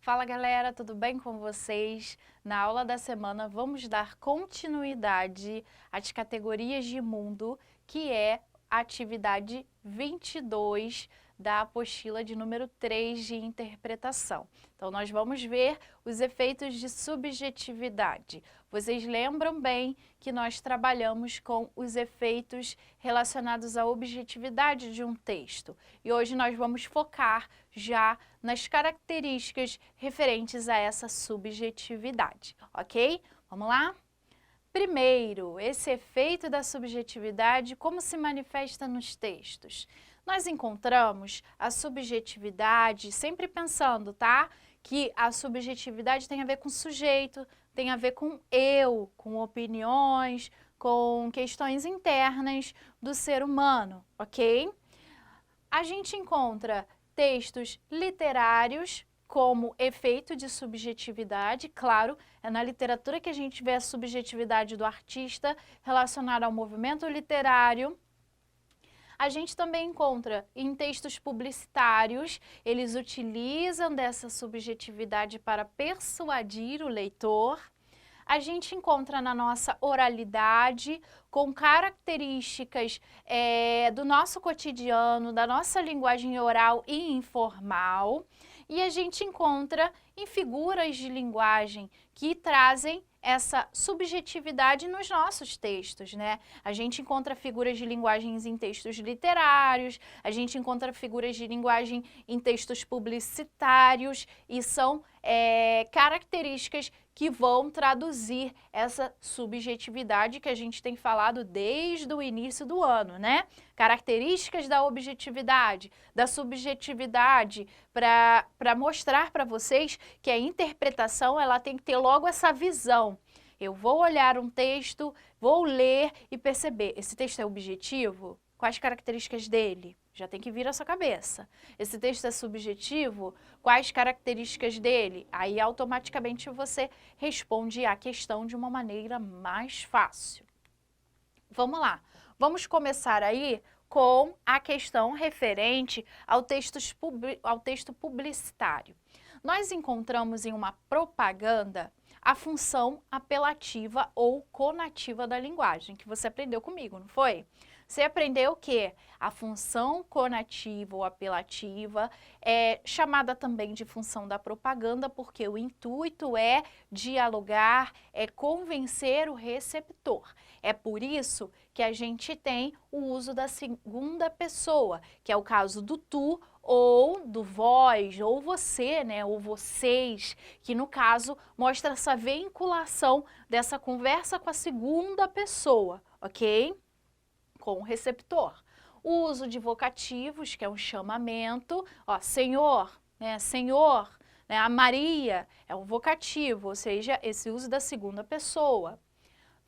Fala galera, tudo bem com vocês? Na aula da semana vamos dar continuidade às categorias de mundo, que é a atividade 22 da apostila de número 3 de interpretação. Então nós vamos ver os efeitos de subjetividade. Vocês lembram bem que nós trabalhamos com os efeitos relacionados à objetividade de um texto. E hoje nós vamos focar já nas características referentes a essa subjetividade, ok? Vamos lá? Primeiro, esse efeito da subjetividade, como se manifesta nos textos? Nós encontramos a subjetividade, sempre pensando, tá? Que a subjetividade tem a ver com sujeito, tem a ver com eu, com opiniões, com questões internas do ser humano, ok? A gente encontra textos literários como efeito de subjetividade, claro, é na literatura que a gente vê a subjetividade do artista relacionada ao movimento literário. A gente também encontra em textos publicitários, eles utilizam dessa subjetividade para persuadir o leitor. A gente encontra na nossa oralidade, com características do nosso cotidiano, da nossa linguagem oral e informal. E a gente encontra em figuras de linguagem que trazem essa subjetividade nos nossos textos, né? A gente encontra figuras de linguagens em textos literários, a gente encontra figuras de linguagem em textos publicitários e são características que vão traduzir essa subjetividade que a gente tem falado desde o início do ano, né? Características da objetividade, da subjetividade, para mostrar para vocês que a interpretação ela tem que ter logo essa visão. Eu vou olhar um texto, vou ler e perceber, esse texto é objetivo? Quais características dele? Já tem que vir à sua cabeça. Esse texto é subjetivo? Quais características dele? Aí automaticamente você responde a questão de uma maneira mais fácil. Vamos lá. Vamos começar aí com a questão referente ao texto publicitário. Nós encontramos em uma propaganda a função apelativa ou conativa da linguagem, que você aprendeu comigo, não foi? Você aprendeu que a função conativa ou apelativa é chamada também de função da propaganda, porque o intuito é dialogar, é convencer o receptor. É por isso que a gente tem o uso da segunda pessoa, que é o caso do tu ou do vós, ou você, né, ou vocês, que no caso mostra essa vinculação dessa conversa com a segunda pessoa, ok? Com o receptor. O uso de vocativos, que é um chamamento, ó, Senhor, né, Senhor, né, a Maria é um vocativo, ou seja, esse uso da segunda pessoa.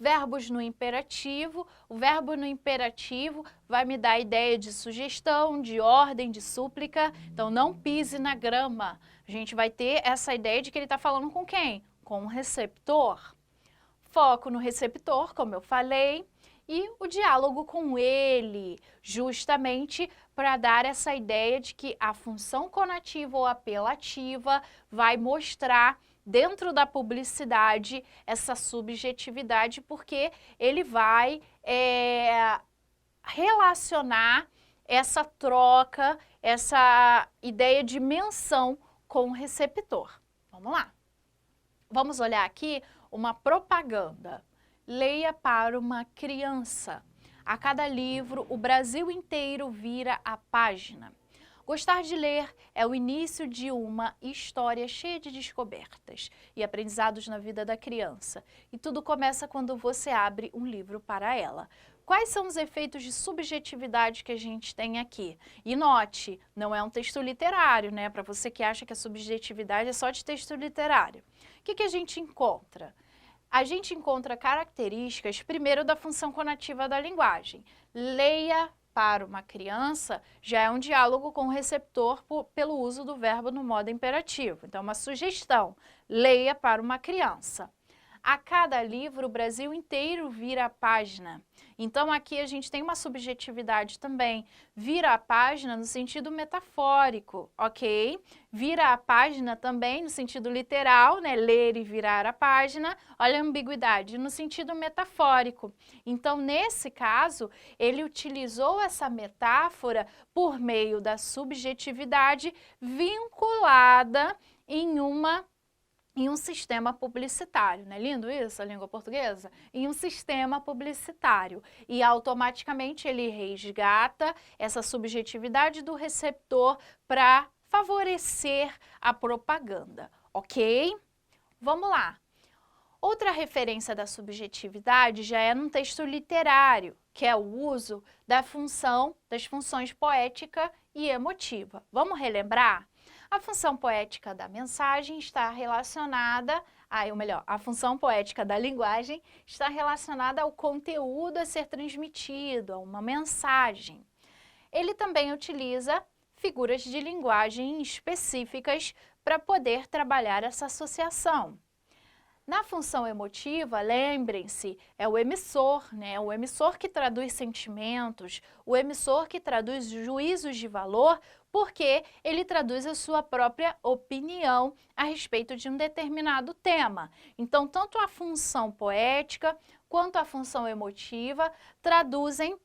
Verbos no imperativo, o verbo no imperativo vai me dar a ideia de sugestão, de ordem, de súplica, então não pise na grama. A gente vai ter essa ideia de que ele está falando com quem? Com o receptor. Foco no receptor, como eu falei, e o diálogo com ele, justamente para dar essa ideia de que a função conativa ou apelativa vai mostrar dentro da publicidade essa subjetividade, porque ele vai relacionar essa troca, essa ideia de menção com o receptor. Vamos lá. Vamos olhar aqui uma propaganda. Leia para uma criança. A cada livro, o Brasil inteiro vira a página. Gostar de ler é o início de uma história cheia de descobertas e aprendizados na vida da criança. E tudo começa quando você abre um livro para ela. Quais são os efeitos de subjetividade que a gente tem aqui? E note, não é um texto literário, né? Para você que acha que a subjetividade é só de texto literário. O que a gente encontra? A gente encontra características, primeiro, da função conativa da linguagem. Leia para uma criança já é um diálogo com o receptor pelo uso do verbo no modo imperativo. Então, uma sugestão, leia para uma criança. A cada livro, o Brasil inteiro vira a página. Então, aqui a gente tem uma subjetividade também. Vira a página no sentido metafórico, ok? Vira a página também no sentido literal, né? Ler e virar a página. Olha a ambiguidade, no sentido metafórico. Então, nesse caso, ele utilizou essa metáfora por meio da subjetividade vinculada em um sistema publicitário, não é lindo isso, a língua portuguesa? Em um sistema publicitário. E automaticamente ele resgata essa subjetividade do receptor para favorecer a propaganda, ok? Vamos lá. Outra referência da subjetividade já é num texto literário, que é o uso das funções poética e emotiva. Vamos relembrar? A função poética da mensagem está relacionada, a função poética da linguagem está relacionada ao conteúdo a ser transmitido, a uma mensagem. Ele também utiliza figuras de linguagem específicas para poder trabalhar essa associação. Na função emotiva, lembrem-se, é o emissor, né? O emissor que traduz sentimentos, o emissor que traduz juízos de valor, porque ele traduz a sua própria opinião a respeito de um determinado tema. Então, tanto a função poética quanto a função emotiva traduzem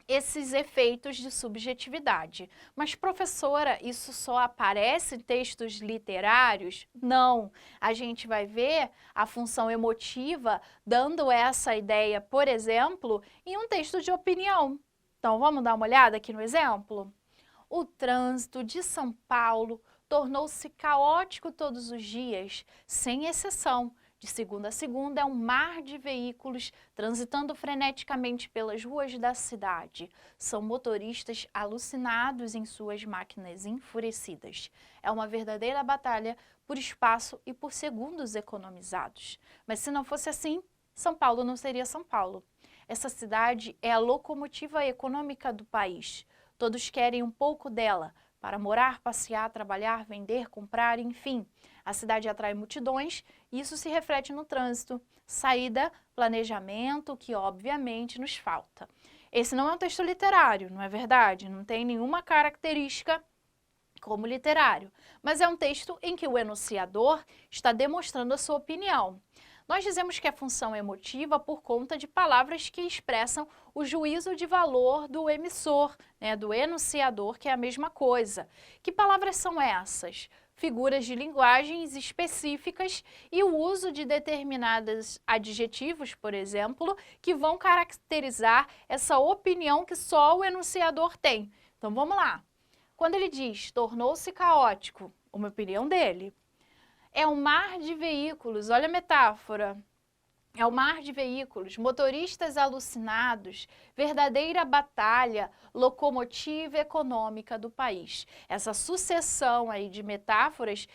esses efeitos de subjetividade. Mas, professora, isso só aparece em textos literários? Não. A gente vai ver a função emotiva dando essa ideia, por exemplo, em um texto de opinião. Então, vamos dar uma olhada aqui no exemplo? O trânsito de São Paulo tornou-se caótico todos os dias, sem exceção. De segunda a segunda, é um mar de veículos transitando freneticamente pelas ruas da cidade. São motoristas alucinados em suas máquinas enfurecidas. É uma verdadeira batalha por espaço e por segundos economizados. Mas se não fosse assim, São Paulo não seria São Paulo. Essa cidade é a locomotiva econômica do país. Todos querem um pouco dela, para morar, passear, trabalhar, vender, comprar, enfim. A cidade atrai multidões e isso se reflete no trânsito. Saída, planejamento, que obviamente nos falta. Esse não é um texto literário, não é verdade? Não tem nenhuma característica como literário, mas é um texto em que o enunciador está demonstrando a sua opinião. Nós dizemos que é função emotiva por conta de palavras que expressam o juízo de valor do emissor, né, do enunciador, que é a mesma coisa. Que palavras são essas? Figuras de linguagens específicas e o uso de determinados adjetivos, por exemplo, que vão caracterizar essa opinião que só o enunciador tem. Então vamos lá. Quando ele diz tornou-se caótico, uma opinião dele. É um mar de veículos, olha a metáfora. É o mar de veículos, motoristas alucinados, verdadeira batalha, locomotiva econômica do país. Essa sucessão aí de metáforas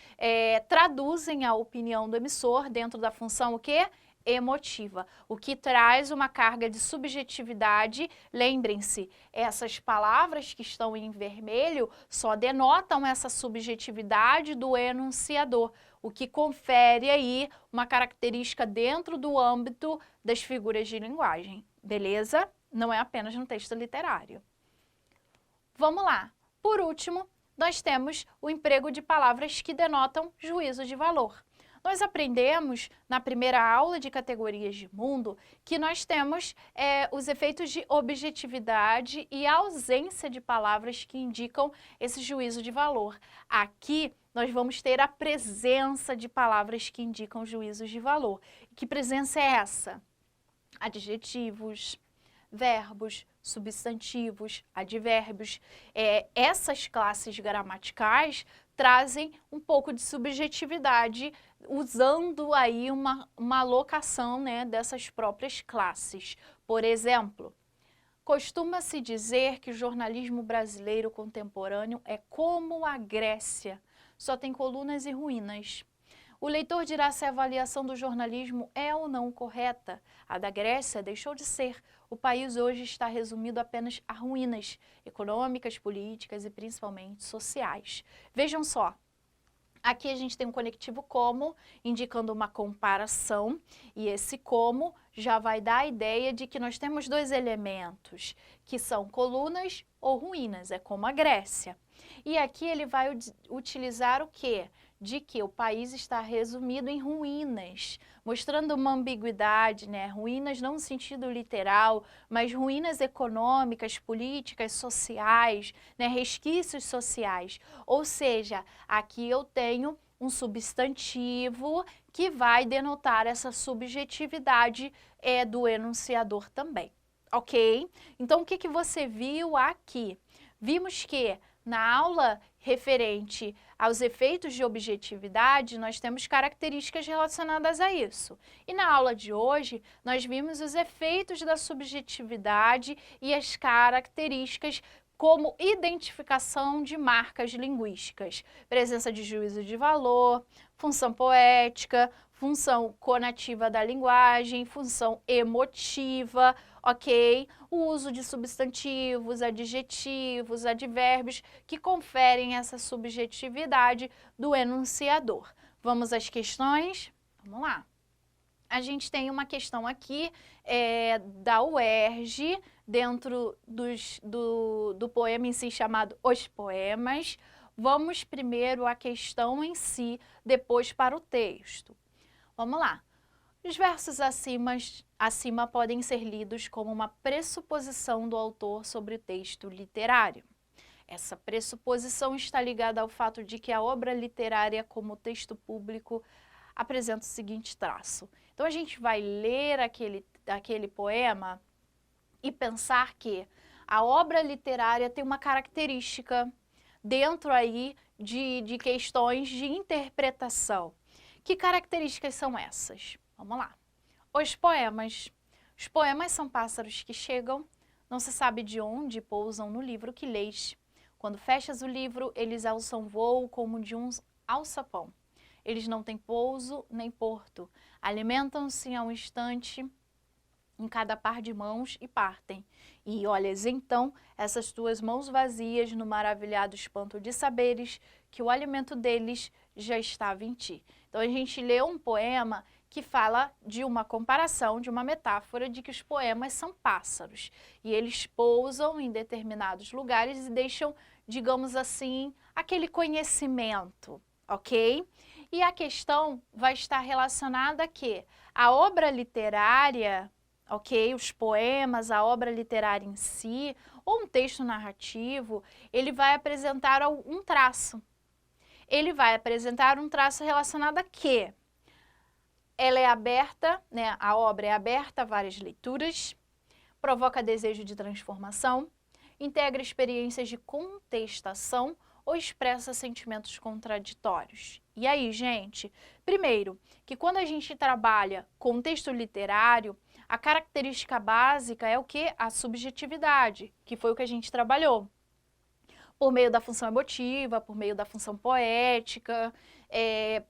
traduzem a opinião do emissor dentro da função o quê? Emotiva, o que traz uma carga de subjetividade. Lembrem-se, essas palavras que estão em vermelho só denotam essa subjetividade do enunciador, o que confere aí uma característica dentro do âmbito das figuras de linguagem, beleza? Não é apenas no texto literário. Vamos lá. Por último, nós temos o emprego de palavras que denotam juízo de valor. Nós aprendemos na primeira aula de categorias de mundo que nós temos os efeitos de objetividade e ausência de palavras que indicam esse juízo de valor. Aqui nós vamos ter a presença de palavras que indicam juízos de valor. Que presença é essa? Adjetivos, verbos, substantivos, advérbios. Essas classes gramaticais trazem um pouco de subjetividade, usando aí uma alocação, né, dessas próprias classes. Por exemplo, costuma-se dizer que o jornalismo brasileiro contemporâneo é como a Grécia, só tem colunas e ruínas. O leitor dirá se a avaliação do jornalismo é ou não correta. A da Grécia deixou de ser. O país hoje está resumido apenas a ruínas econômicas, políticas e principalmente sociais. Vejam só, Aqui a gente tem um conectivo como, indicando uma comparação, e esse como já vai dar a ideia de que nós temos dois elementos, que são colunas ou ruínas, é como a Grécia. E aqui ele vai utilizar o quê? De que o país está resumido em ruínas, mostrando uma ambiguidade, né? Ruínas não no sentido literal, mas ruínas econômicas, políticas, sociais, né? Resquícios sociais. Ou seja, aqui eu tenho um substantivo que vai denotar essa subjetividade do enunciador também, ok? Então, o que que você viu aqui? Vimos que na aula referente aos efeitos de objetividade, nós temos características relacionadas a isso. E na aula de hoje, nós vimos os efeitos da subjetividade e as características como identificação de marcas linguísticas, presença de juízo de valor, função poética, função conativa da linguagem, função emotiva, ok? O uso de substantivos, adjetivos, advérbios que conferem essa subjetividade do enunciador. Vamos às questões? Vamos lá. A gente tem uma questão aqui da UERJ, dentro do poema em si chamado Os Poemas. Vamos primeiro à questão em si, depois para o texto. Vamos lá. Os versos acima podem ser lidos como uma pressuposição do autor sobre o texto literário. Essa pressuposição está ligada ao fato de que a obra literária, como texto público, apresenta o seguinte traço. Então, a gente vai ler aquele poema e pensar que a obra literária tem uma característica dentro aí de questões de interpretação. Que características são essas? Vamos lá. Os poemas. Os poemas são pássaros que chegam, não se sabe de onde, pousam no livro que lês. Quando fechas o livro, eles alçam voo como de um alçapão. Eles não têm pouso nem porto, alimentam-se a um instante em cada par de mãos e partem. E olhas então essas tuas mãos vazias no maravilhado espanto de saberes que o alimento deles já estava em ti. Então a gente lê um poema que fala de uma comparação, de uma metáfora de que os poemas são pássaros e eles pousam em determinados lugares e deixam, digamos assim, aquele conhecimento, ok? E a questão vai estar relacionada a quê? A obra literária, ok? Os poemas, a obra literária em si, ou um texto narrativo, ele vai apresentar um traço. Ele vai apresentar um traço relacionado a quê? Ela é aberta, né? A obra é aberta a várias leituras, provoca desejo de transformação, integra experiências de contestação ou expressa sentimentos contraditórios. E aí, gente? Primeiro, que quando a gente trabalha com texto literário, a característica básica é o quê? A subjetividade, que foi o que a gente trabalhou. Por meio da função emotiva, por meio da função poética,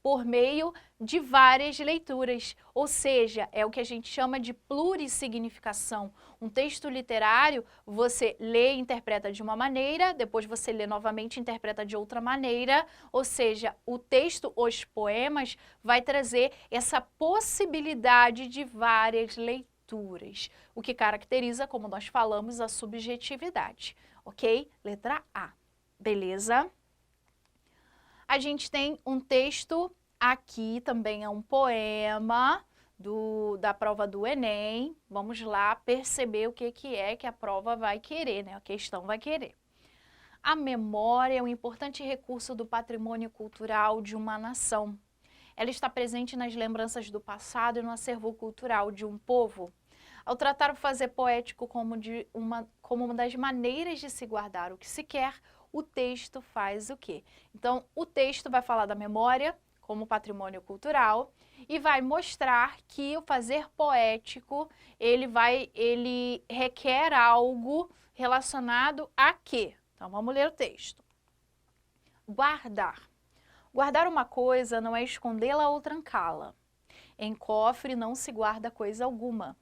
por meio de várias leituras. Ou seja, é o que a gente chama de plurissignificação. Um texto literário, você lê e interpreta de uma maneira, depois você lê novamente e interpreta de outra maneira. Ou seja, o texto, os poemas, vai trazer essa possibilidade de várias leituras, o que caracteriza, como nós falamos, a subjetividade. Ok? Letra A. Beleza? A gente tem um texto aqui, também é um poema da prova do Enem. Vamos lá perceber o que é que a prova vai querer, né? A questão vai querer. A memória é um importante recurso do patrimônio cultural de uma nação. Ela está presente nas lembranças do passado e no acervo cultural de um povo. Ao tratar o fazer poético como uma das maneiras de se guardar o que se quer, o texto faz o quê? Então, o texto vai falar da memória como patrimônio cultural e vai mostrar que o fazer poético, ele requer algo relacionado a quê? Então, vamos ler o texto. Guardar. Guardar uma coisa não é escondê-la ou trancá-la. Em cofre não se guarda coisa alguma.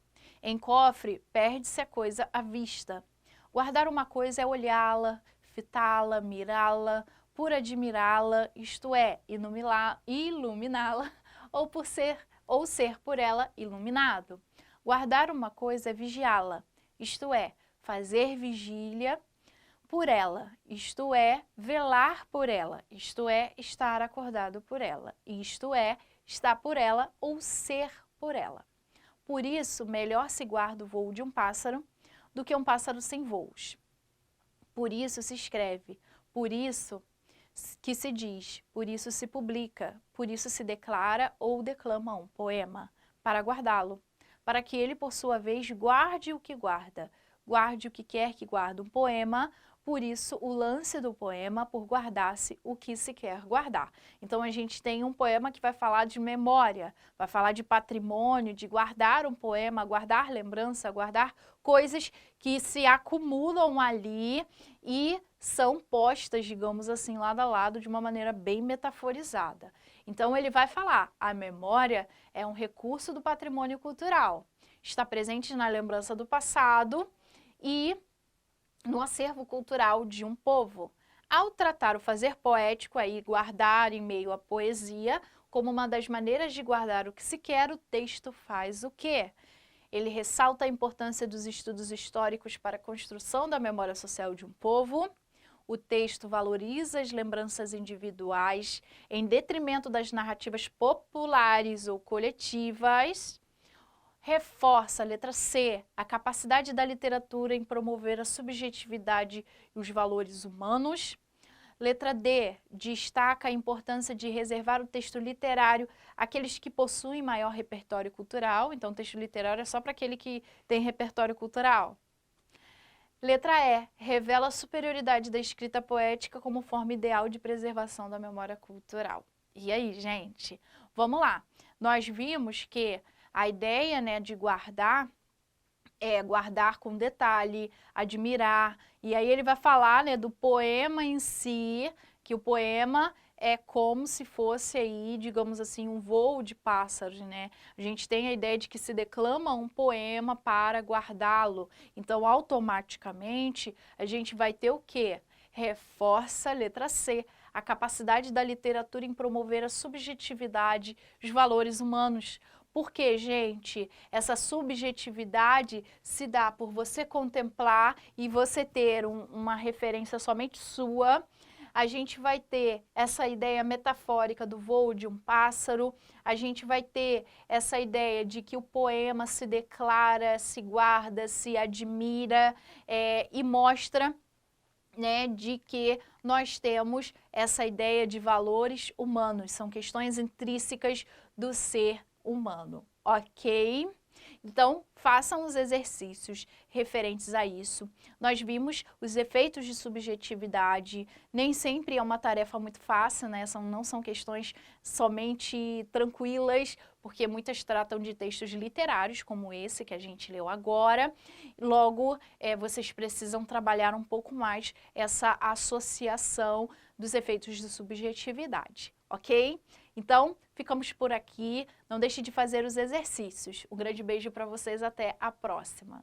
Em cofre, perde-se a coisa à vista. Guardar uma coisa é olhá-la, fitá-la, mirá-la, por admirá-la, isto é, iluminá-la, ou ser por ela iluminado. Guardar uma coisa é vigiá-la, isto é, fazer vigília por ela, isto é, velar por ela, isto é, estar acordado por ela, isto é, estar por ela ou ser por ela. Por isso, melhor se guarda o voo de um pássaro do que um pássaro sem voos. Por isso se escreve, por isso que se diz, por isso se publica, por isso se declara ou declama um poema, para guardá-lo, para que ele, por sua vez, guarde o que guarda, guarde o que quer que guarde um poema. Por isso, o lance do poema, por guardar-se o que se quer guardar. Então, a gente tem um poema que vai falar de memória, vai falar de patrimônio, de guardar um poema, guardar lembrança, guardar coisas que se acumulam ali e são postas, digamos assim, lado a lado, de uma maneira bem metaforizada. Então, ele vai falar, a memória é um recurso do patrimônio cultural, está presente na lembrança do passado e no acervo cultural de um povo. Ao tratar o fazer poético, aí guardar em meio à poesia, como uma das maneiras de guardar o que se quer, o texto faz o quê? Ele ressalta a importância dos estudos históricos para a construção da memória social de um povo. O texto valoriza as lembranças individuais em detrimento das narrativas populares ou coletivas. Reforça, letra C, a capacidade da literatura em promover a subjetividade e os valores humanos. Letra D, destaca a importância de reservar o texto literário àqueles que possuem maior repertório cultural. Então, o texto literário é só para aquele que tem repertório cultural. Letra E, revela a superioridade da escrita poética como forma ideal de preservação da memória cultural. E aí, gente? Vamos lá. Nós vimos que a ideia, né, de guardar é guardar com detalhe, admirar. E aí ele vai falar, né, do poema em si, que o poema é como se fosse aí, digamos assim, um voo de pássaros, né? A gente tem a ideia de que se declama um poema para guardá-lo. Então, automaticamente, a gente vai ter o quê? Reforça, letra C, a capacidade da literatura em promover a subjetividade, os valores humanos. Porque, gente, essa subjetividade se dá por você contemplar e você ter uma referência somente sua. A gente vai ter essa ideia metafórica do voo de um pássaro, a gente vai ter essa ideia de que o poema se declara, se guarda, se admira e mostra, né, de que nós temos essa ideia de valores humanos, são questões intrínsecas do ser humano, ok? Então, façam os exercícios referentes a isso. Nós vimos os efeitos de subjetividade, nem sempre é uma tarefa muito fácil, né? Não são questões somente tranquilas, porque muitas tratam de textos literários, como esse que a gente leu agora. Logo, vocês precisam trabalhar um pouco mais essa associação dos efeitos de subjetividade, ok? Então, ficamos por aqui. Não deixe de fazer os exercícios. Um grande beijo para vocês. Até a próxima.